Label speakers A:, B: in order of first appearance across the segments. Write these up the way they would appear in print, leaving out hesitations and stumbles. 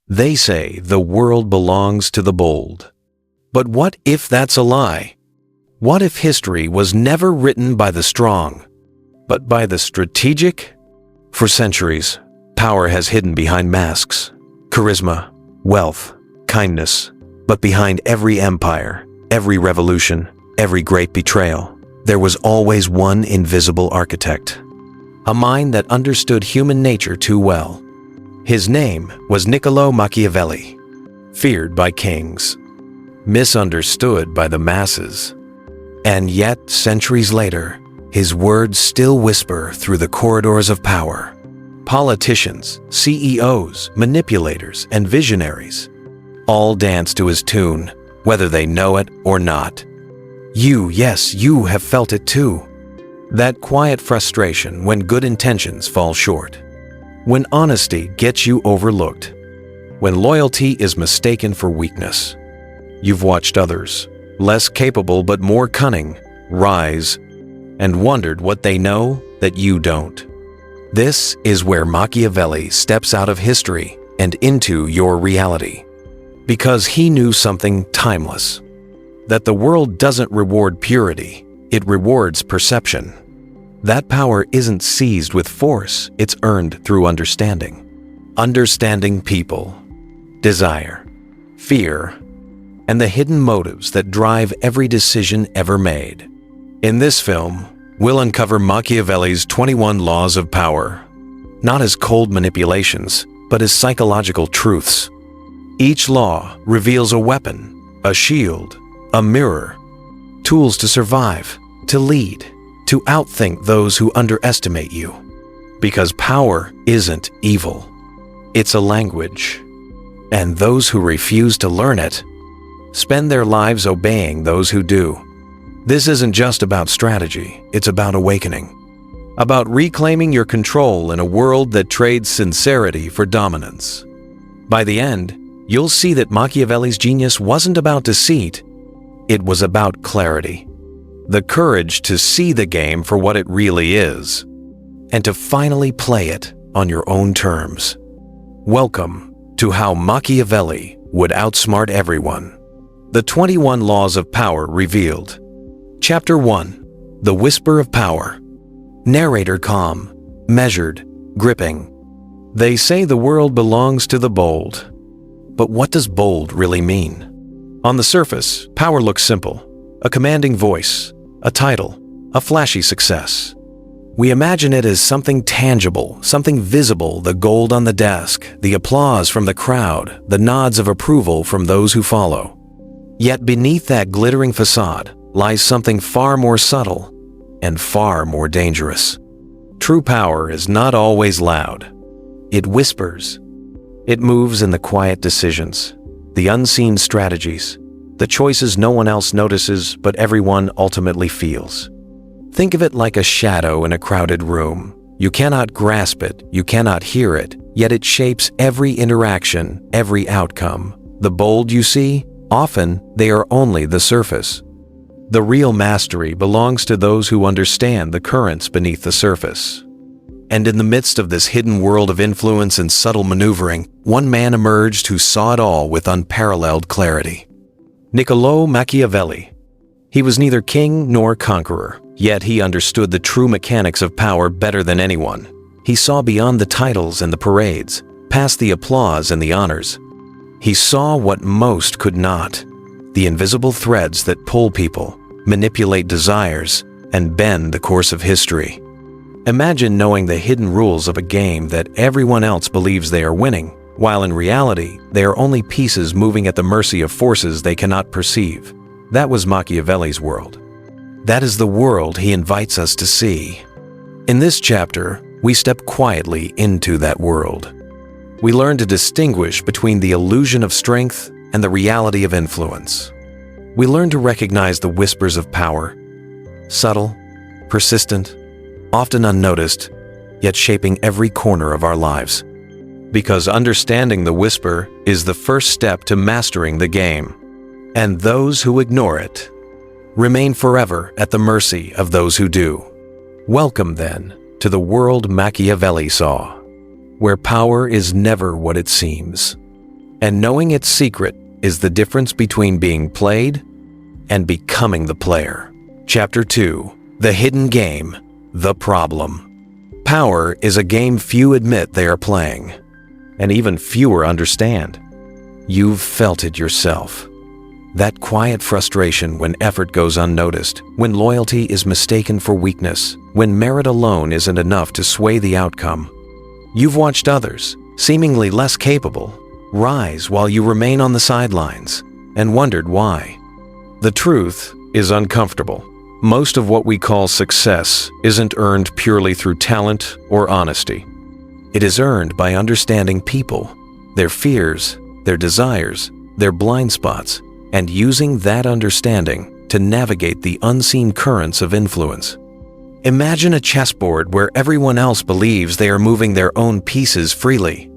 A: They say the world belongs to the bold. But what if that's a lie? What if history was never written by the strong, but by the strategic? For centuries, power has hidden behind masks, charisma, wealth, kindness. But behind every empire, every revolution, every great betrayal, there was always one invisible architect. A mind that understood human nature too well. His name was Niccolo Machiavelli, feared by kings, misunderstood by the masses. And yet, centuries later, his words still whisper through the corridors of power. Politicians, CEOs, manipulators, and visionaries all dance to his tune, whether they know it or not. Yes, you have felt it too. That quiet frustration when good intentions fall short. When honesty gets you overlooked. When loyalty is mistaken for weakness. You've watched others, less capable but more cunning, rise, and wondered what they know that you don't. This is where Machiavelli steps out of history and into your reality. Because he knew something timeless. That the world doesn't reward purity, it rewards perception. That power isn't seized with force, it's earned through understanding. Understanding people, desire, fear, and the hidden motives that drive every decision ever made. In this film, we'll uncover Machiavelli's 21 laws of power, not as cold manipulations, but as psychological truths. Each law reveals a weapon, a shield, a mirror, tools to survive, to lead, to outthink those who underestimate you. Because power isn't evil. It's a language. And those who refuse to learn it spend their lives obeying those who do. This isn't just about strategy, it's about awakening. About reclaiming your control in a world that trades sincerity for dominance. By the end, you'll see that Machiavelli's genius wasn't about deceit, it was about clarity. The courage to see the game for what it really is, and to finally play it on your own terms. Welcome to How Machiavelli Would Outsmart Everyone. The 21 Laws of Power Revealed. Chapter 1. The Whisper of Power. Narrator calm, measured, gripping. They say the world belongs to the bold. But what does bold really mean? On the surface, power looks simple. A commanding voice, a title, a flashy success. We imagine it as something tangible, something visible, the gold on the desk, the applause from the crowd, the nods of approval from those who follow. Yet beneath that glittering facade lies something far more subtle and far more dangerous. True power is not always loud. It whispers. It moves in the quiet decisions, the unseen strategies, the choices no one else notices but everyone ultimately feels. Think of it like a shadow in a crowded room. You cannot grasp it, you cannot hear it, yet it shapes every interaction, every outcome. The bold you see, often they are only the surface. The real mastery belongs to those who understand the currents beneath the surface. And in the midst of this hidden world of influence and subtle maneuvering, one man emerged who saw it all with unparalleled clarity. Niccolo Machiavelli. He was neither king nor conqueror, yet he understood the true mechanics of power better than anyone. He saw beyond the titles and the parades, past the applause and the honors. He saw what most could not, the invisible threads that pull people, manipulate desires, and bend the course of history. Imagine knowing the hidden rules of a game that everyone else believes they are winning, while in reality, they are only pieces moving at the mercy of forces they cannot perceive. That was Machiavelli's world. That is the world he invites us to see. In this chapter, we step quietly into that world. We learn to distinguish between the illusion of strength and the reality of influence. We learn to recognize the whispers of power, subtle, persistent, often unnoticed, yet shaping every corner of our lives. Because understanding the whisper is the first step to mastering the game. And those who ignore it remain forever at the mercy of those who do. Welcome, then, to the world Machiavelli saw, where power is never what it seems. And knowing its secret is the difference between being played and becoming the player. Chapter 2. The Hidden Game, the Problem. Power is a game few admit they are playing, and even fewer understand. You've felt it yourself. That quiet frustration when effort goes unnoticed, when loyalty is mistaken for weakness, when merit alone isn't enough to sway the outcome. You've watched others, seemingly less capable, rise while you remain on the sidelines, and wondered why. The truth is uncomfortable. Most of what we call success isn't earned purely through talent or honesty. It is earned by understanding people, their fears, their desires, their blind spots, and using that understanding to navigate the unseen currents of influence. Imagine a chessboard where everyone else believes they are moving their own pieces freely,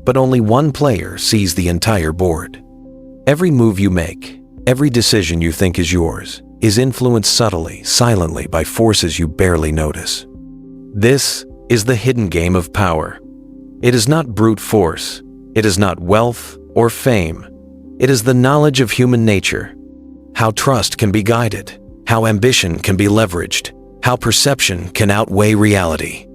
A: but only one player sees the entire board. Every move you make, every decision you think is yours, is influenced subtly, silently by forces you barely notice. This is the hidden game of power. It is not brute force. It is not wealth or fame. It is the knowledge of human nature, how trust can be guided, how ambition can be leveraged, how perception can outweigh reality.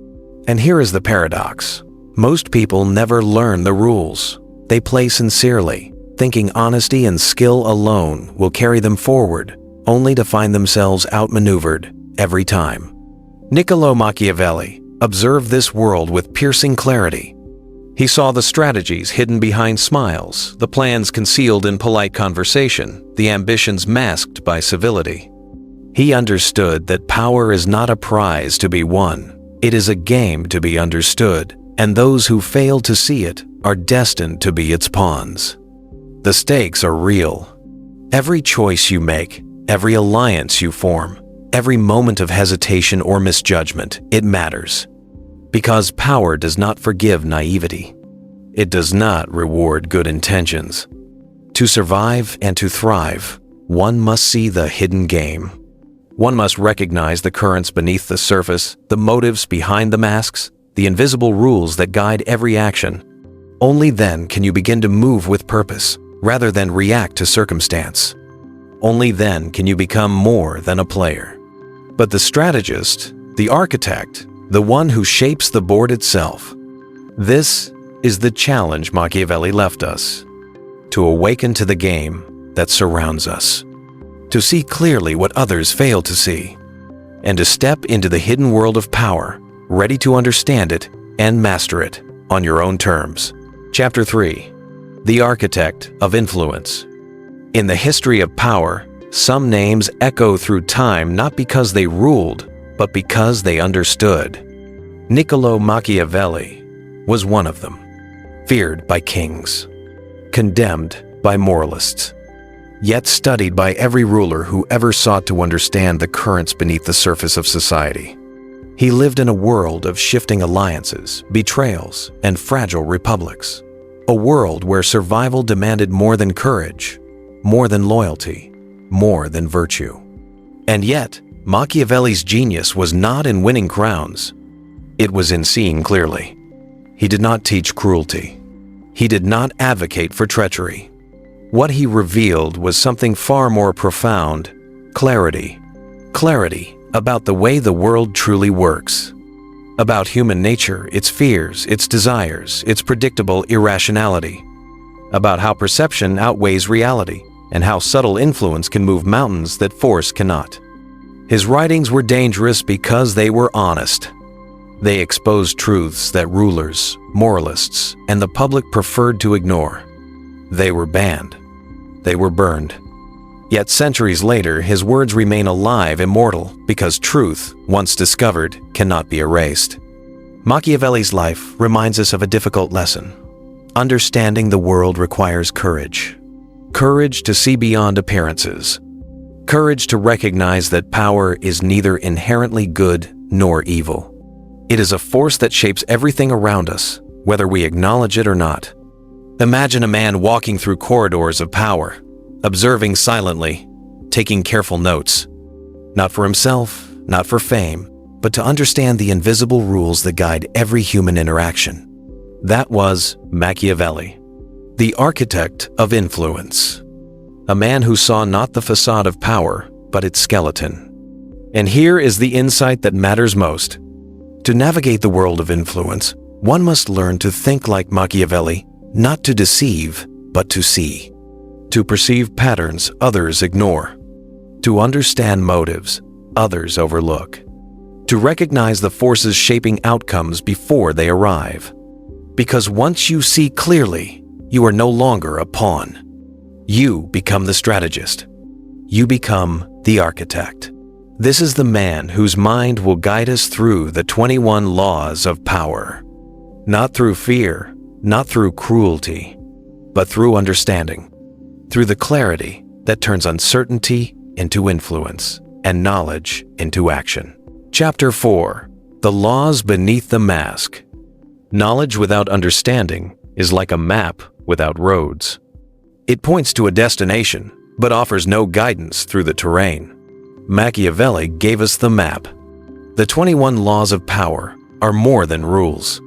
A: And here is the paradox. Most people never learn the rules. They play sincerely, thinking honesty and skill alone will carry them forward, only to find themselves outmaneuvered every time. Niccolo Machiavelli observed this world with piercing clarity. He saw the strategies hidden behind smiles, the plans concealed in polite conversation, the ambitions masked by civility. He understood that power is not a prize to be won. It is a game to be understood, and those who fail to see it are destined to be its pawns. The stakes are real. Every choice you make, every alliance you form, every moment of hesitation or misjudgment, it matters. Because power does not forgive naivety. It does not reward good intentions. To survive and to thrive, one must see the hidden game. One must recognize the currents beneath the surface, the motives behind the masks, the invisible rules that guide every action. Only then can you begin to move with purpose, rather than react to circumstance. Only then can you become more than a player. But the strategist, the architect, the one who shapes the board itself. This is the challenge Machiavelli left us. To awaken to the game that surrounds us. To see clearly what others fail to see. And to step into the hidden world of power, ready to understand it and master it on your own terms. Chapter 3. The Architect of Influence. In the history of power, some names echo through time not because they ruled, but because they understood. Niccolo Machiavelli was one of them, feared by kings, condemned by moralists, yet studied by every ruler who ever sought to understand the currents beneath the surface of society. He lived in a world of shifting alliances, betrayals, and fragile republics, a world where survival demanded more than courage, more than loyalty, more than virtue. And yet, Machiavelli's genius was not in winning crowns. It was in seeing clearly. He did not teach cruelty. He did not advocate for treachery. What he revealed was something far more profound: clarity. Clarity about the way the world truly works. About human nature, its fears, its desires, its predictable irrationality. About how perception outweighs reality, and how subtle influence can move mountains that force cannot. His writings were dangerous because they were honest. They exposed truths that rulers, moralists, and the public preferred to ignore. They were banned. They were burned. Yet centuries later, his words remain alive, immortal, because truth, once discovered, cannot be erased. Machiavelli's life reminds us of a difficult lesson. Understanding the world requires courage. Courage to see beyond appearances. Courage to recognize that power is neither inherently good nor evil. It is a force that shapes everything around us, whether we acknowledge it or not. Imagine a man walking through corridors of power, observing silently, taking careful notes. Not for himself, not for fame, but to understand the invisible rules that guide every human interaction. That was Machiavelli. the architect of influence. A man who saw not the facade of power, but its skeleton. And here is the insight that matters most. To navigate the world of influence, one must learn to think like Machiavelli, not to deceive, but to see. To perceive patterns others ignore. To understand motives others overlook. To recognize the forces shaping outcomes before they arrive. Because once you see clearly, you are no longer a pawn. You become the strategist. You become the architect. This is the man whose mind will guide us through the 21 laws of power. Not through fear, not through cruelty, but through understanding. Through the clarity that turns uncertainty into influence and knowledge into action. Chapter 4. The Laws Beneath the Mask. Knowledge without understanding is like a map without roads. It points to a destination, but offers no guidance through the terrain. Machiavelli gave us the map. The 21 laws of power are more than rules.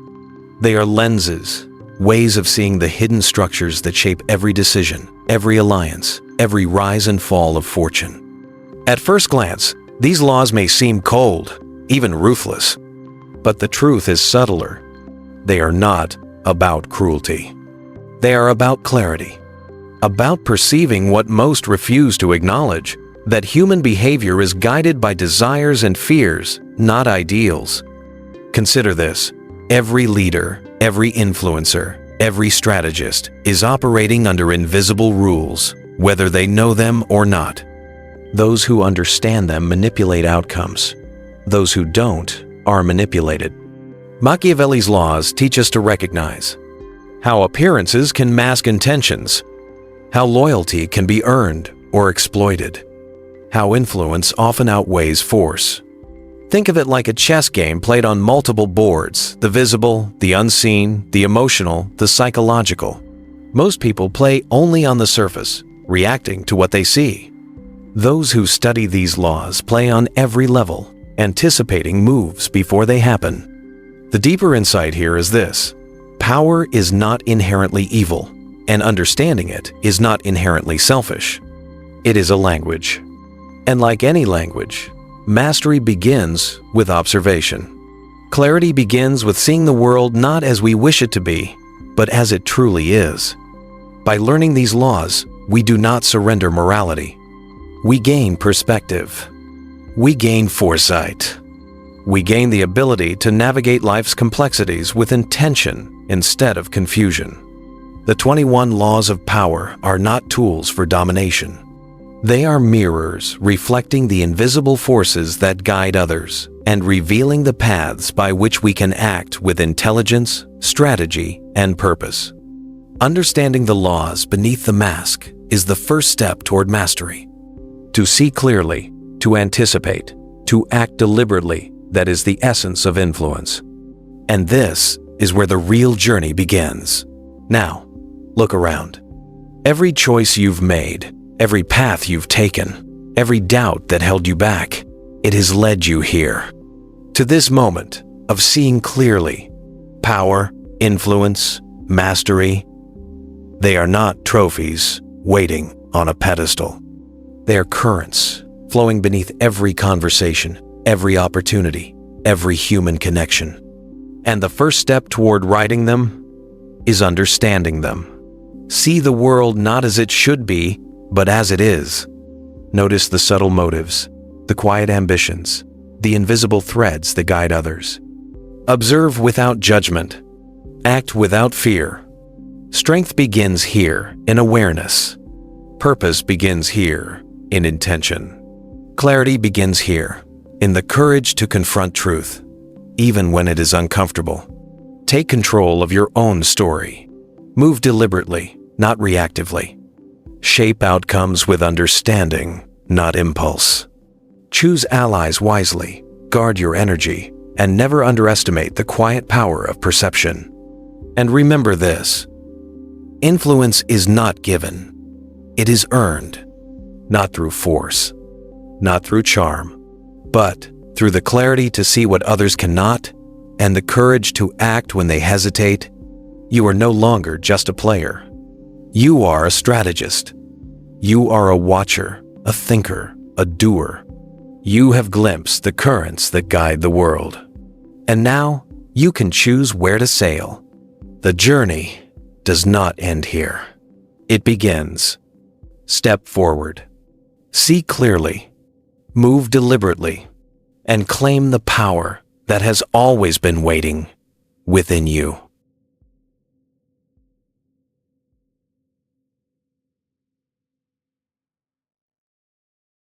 A: They are lenses, ways of seeing the hidden structures that shape every decision, every alliance, every rise and fall of fortune. At first glance, these laws may seem cold, even ruthless, but the truth is subtler. They are not about cruelty. They are about clarity, about perceiving what most refuse to acknowledge, that human behavior is guided by desires and fears, not ideals. Consider this: every leader, every influencer, every strategist is operating under invisible rules, whether they know them or not. Those who understand them manipulate outcomes. Those who don't are manipulated. Machiavelli's laws teach us to recognize how appearances can mask intentions, how loyalty can be earned or exploited, how influence often outweighs force. Think of it like a chess game played on multiple boards: the visible, the unseen, the emotional, the psychological. Most people play only on the surface, reacting to what they see. Those who study these laws play on every level, anticipating moves before they happen. The deeper insight here is this: power is not inherently evil, and understanding it is not inherently selfish. It is a language. And like any language, mastery begins with observation. Clarity begins with seeing the world not as we wish it to be, but as it truly is. By learning these laws, we do not surrender morality. We gain perspective. We gain foresight. We gain the ability to navigate life's complexities with intention instead of confusion. The 21 laws of power are not tools for domination. They are mirrors reflecting the invisible forces that guide others and revealing the paths by which we can act with intelligence, strategy, and purpose. Understanding the laws beneath the mask is the first step toward mastery. To see clearly, to anticipate, to act deliberately, that is the essence of influence. And this is where the real journey begins. Now, look around. Every choice you've made, every path you've taken, every doubt that held you back, it has led you here. To this moment of seeing clearly. Power, influence, mastery. They are not trophies waiting on a pedestal. They are currents flowing beneath every conversation, every opportunity, every human connection. And the first step toward riding them is understanding them. See the world not as it should be, but as it is. Notice the subtle motives, the quiet ambitions, the invisible threads that guide others. Observe without judgment. Act without fear. Strength begins here in awareness. Purpose begins here in intention. Clarity begins here in the courage to confront truth, even when it is uncomfortable. Take control of your own story. Move deliberately, not reactively. Shape outcomes with understanding, not impulse. Choose allies wisely, guard your energy, and never underestimate the quiet power of perception. And remember this: influence is not given. It is earned, not through force, not through charm, but through the clarity to see what others cannot and the courage to act when they hesitate. You are no longer just a player. You are a strategist. You are a watcher, a thinker, a doer. You have glimpsed the currents that guide the world. And now, you can choose where to sail. The journey does not end here. It begins. Step forward. See clearly. Move deliberately. And claim the power that has always been waiting within you.